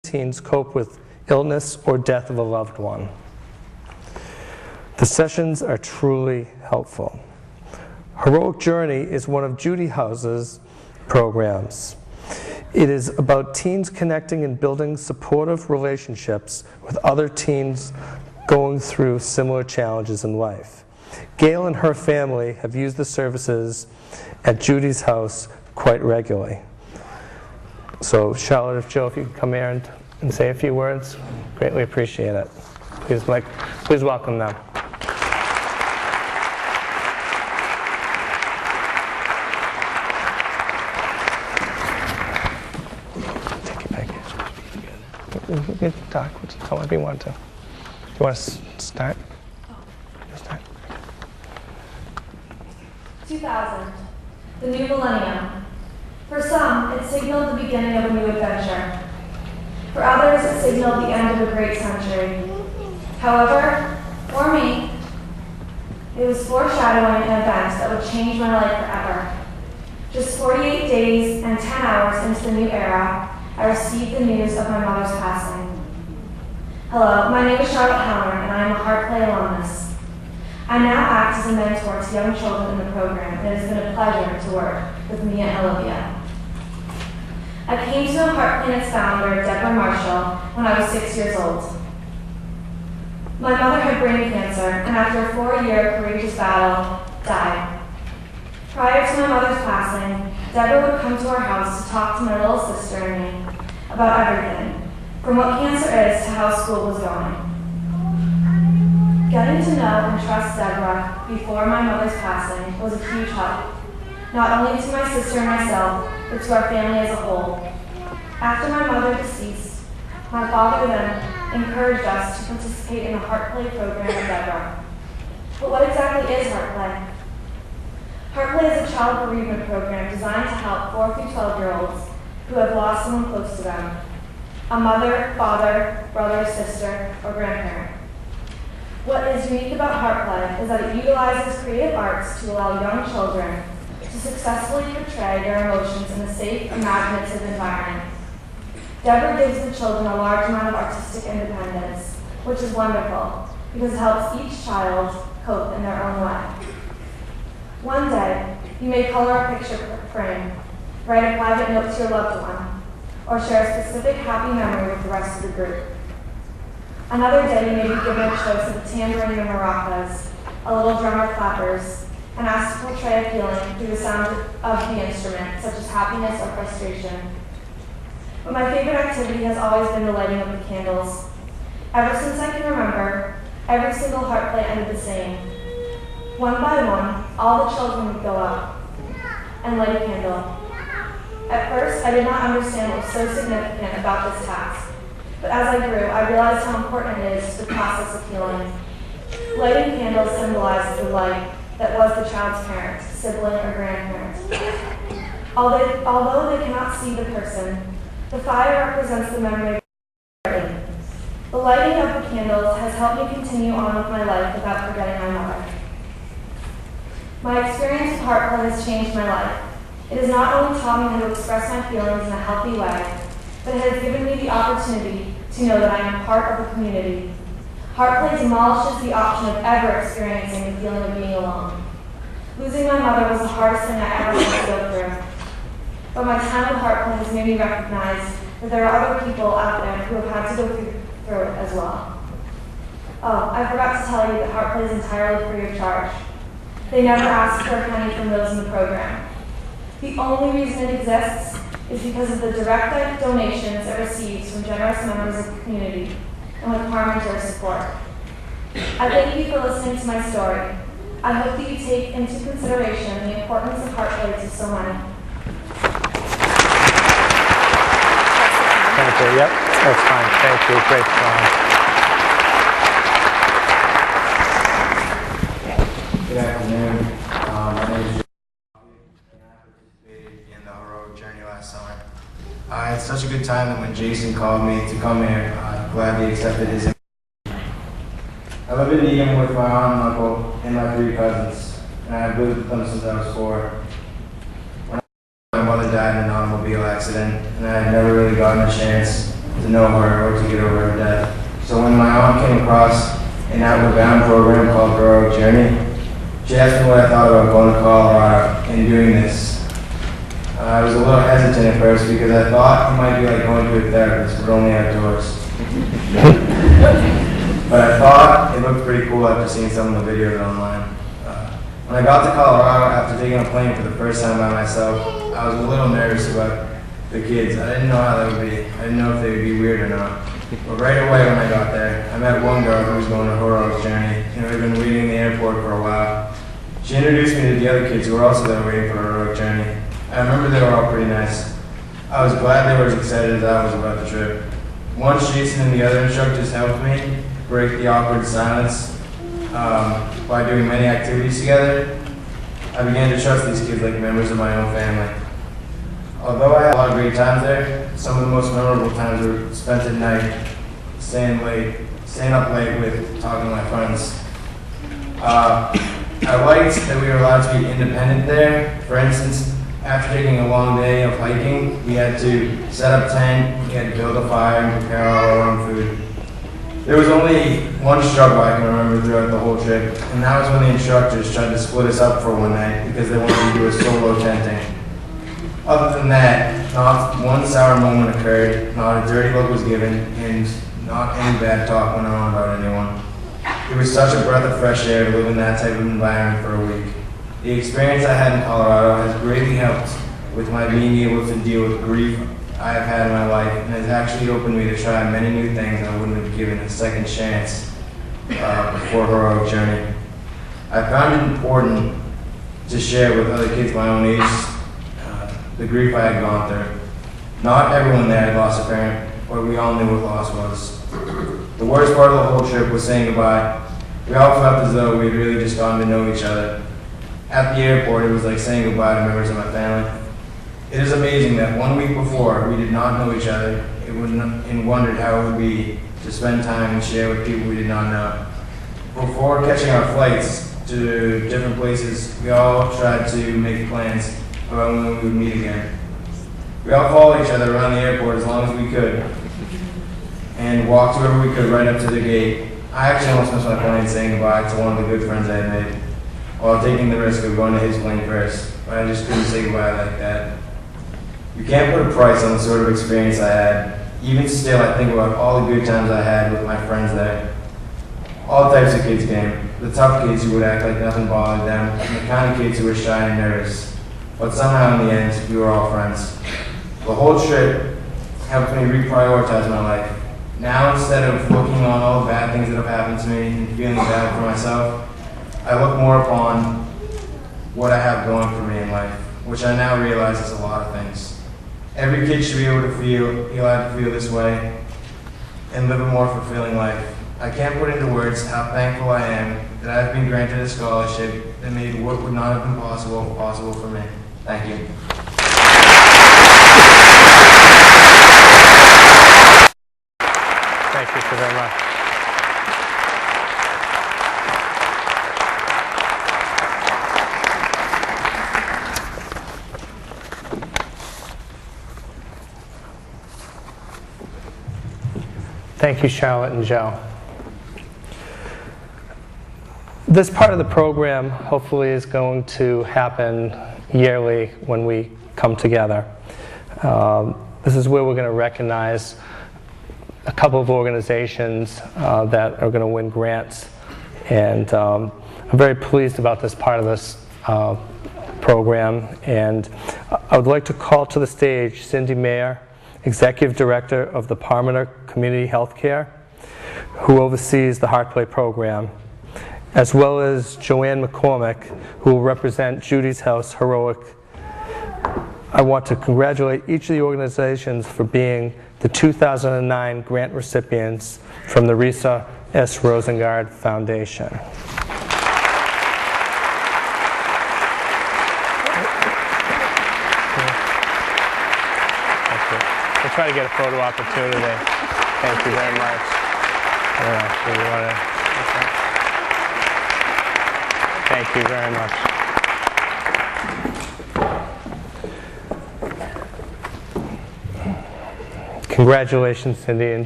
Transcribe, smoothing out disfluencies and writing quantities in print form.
teens cope with illness or death of a loved one. The sessions are truly helpful. Heroic Journey is one of Judy House's programs. It is about teens connecting and building supportive relationships with other teens going through similar challenges in life. Gail and her family have used the services at Judy's house quite regularly. So Charlotte, if Joe, if you could come here and say a few words, greatly appreciate it. Please welcome them. Take it back. You can talk, tell whatever you want to. You want to start? Start. 2000, the new millennium. For some, it signaled the beginning of a new adventure. For others, it signaled the end of a great century. However, for me, it was foreshadowing an event that would change my life forever. Just 48 days and 10 hours into the new era, I received the news of my mother's passing. Hello, my name is Charlotte Howard, and I am a HeartPlay alumnus. I now act as a mentor to young children in the program, and it has been a pleasure to work with Mia and Olivia. I came to know HeartPlay and its founder, Deborah Marshall, when I was 6 years old. My mother had brain cancer, and after a 4-year courageous battle, died. Prior to my mother's passing, Deborah would come to our house to talk to my little sister and me about everything, from what cancer is to how school was going. Getting to know and trust Deborah before my mother's passing was a huge help, not only to my sister and myself, but to our family as a whole. After my mother deceased, my father then encouraged us to participate in the HeartPlay program with Deborah. But what exactly is HeartPlay? HeartPlay is a child bereavement program designed to help 4 through 12-year-olds who have lost someone close to them, a mother, father, brother, sister, or grandparent. What is unique about HeartPlay is that it utilizes creative arts to allow young children to successfully portray their emotions in a safe, imaginative environment. Deborah gives the children a large amount of artistic independence, which is wonderful because it helps each child cope in their own way. One day, you may color a picture frame, write a private note to your loved one, or share a specific happy memory with the rest of the group. Another day, you may be given a choice of a tambourine or maracas, a little drum or clappers, and asked to portray a feeling through the sound of the instrument, such as happiness or frustration. But my favorite activity has always been the lighting of the candles. Ever since I can remember, every single HeartPlay ended the same. One by one, all the children would go up and light a candle. At first, I did not understand what was so significant about this task. But as I grew, I realized how important it is to the process of healing. Lighting candles symbolizes the light that was the child's parent, sibling, or grandparent. Although they cannot see the person, the fire represents the memory of the The lighting of the candles has helped me continue on with my life without forgetting my mother. My experience with HeartPlay has changed my life. It has not only taught me how to express my feelings in a healthy way, but it has given me the opportunity to know that I am part of a community. HeartPlay demolishes the option of ever experiencing the feeling of being alone. Losing my mother was the hardest thing I ever had to go through. But my time with HeartPlay has made me recognize that there are other people out there who have had to go through it as well. Oh, I forgot to tell you that HeartPlay is entirely free of charge. They never ask for a penny from those in the program. The only reason it exists is because of the direct donations it receives from generous members of the community and with Parmenter's support. I thank you for listening to my story. I hope that you take into consideration the importance of HeartPlay to so many. Thank you. Yep, that's fine. Thank you. Great job. Good afternoon. My name is in the Heroic Journey last summer. I had such a good time that when Jason called me to come here, I gladly accepted his invitation. I live in Needham with my aunt and uncle and my 3 cousins, and I've lived with them since I was 4. When my mother died in an automobile accident, and I had never really gotten a chance to know her or to get over her death. So when my aunt came across an Outward Bound program called Heroic Journey, she asked me what I thought about going to Colorado and doing this. I was a little hesitant at first because I thought it might be like going to a therapist, but only outdoors. But I thought it looked pretty cool after seeing some of the videos online. When I got to Colorado after taking a plane for the first time by myself, I was a little nervous about the kids. I didn't know how they would be. I didn't know if they would be weird or not. But right away when I got there, I met one girl who was going on a heroic journey and who had been waiting in the airport for a while. She introduced me to the other kids who were also there waiting for a heroic journey. I remember they were all pretty nice. I was glad they were as excited as I was about the trip. Once Jason and the other instructors helped me break the awkward silence by doing many activities together, I began to trust these kids like members of my own family. Although I had a lot of great times there, some of the most memorable times were spent at night, staying up late with talking to my friends. I liked that we were allowed to be independent there. For instance, after taking a long day of hiking, we had to set up tent, we had to build a fire and prepare all our own food. There was only one struggle I can remember throughout the whole trip, and that was when the instructors tried to split us up for one night because they wanted to do a solo tenting. Other than that, not one sour moment occurred, not a dirty look was given, and not any bad talk went on about anyone. It was such a breath of fresh air to live in that type of environment for a week. The experience I had in Colorado has greatly helped with my being able to deal with grief I have had in my life, and has actually opened me to try many new things I wouldn't have given a second chance before Heroic Journey. I found it important to share with other kids my own age the grief I had gone through. Not everyone there had lost a parent, but we all knew what loss was. The worst part of the whole trip was saying goodbye. We all felt as though we had really just gotten to know each other. At the airport, it was like saying goodbye to members of my family. It is amazing that 1 week before, we did not know each other and wondered how it would be to spend time and share with people we did not know. Before catching our flights to different places, we all tried to make plans about when we would meet again. We all followed each other around the airport as long as we could and walked wherever we could right up to the gate. I actually almost missed my plane saying goodbye to one of the good friends I had made while taking the risk of going to his plane first, but I just couldn't say goodbye like that. You can't put a price on the sort of experience I had. Even still, I think about all the good times I had with my friends there. All types of kids came. The tough kids who would act like nothing bothered them, and the kind of kids who were shy and nervous. But somehow in the end, we were all friends. The whole trip helped me reprioritize my life. Now, instead of looking on all the bad things that have happened to me and feeling bad for myself, I look more upon what I have going for me in life, which I now realize is a lot of things. Every kid should be able to feel allowed to feel this way and live a more fulfilling life. I can't put into words how thankful I am that I have been granted a scholarship that made what would not have been possible for me. Thank you. Thank you so very much. Thank you, Charlotte and Joe. This part of the program hopefully is going to happen yearly when we come together. This is where we're going to recognize a couple of organizations that are going to win grants, and I'm very pleased about this part of this program. And I would like to call to the stage Cindy Mayer, Executive Director of the Parmenter Community Healthcare, who oversees the Heart Play program, as well as Joanne McCormick, who will represent Judy's House Heroic. I want to congratulate each of the organizations for being the 2009 grant recipients from the Risa S. Rosengard Foundation. We'll try to get a photo opportunity. Thank you very much. Thank you very much. Congratulations, Cindy. And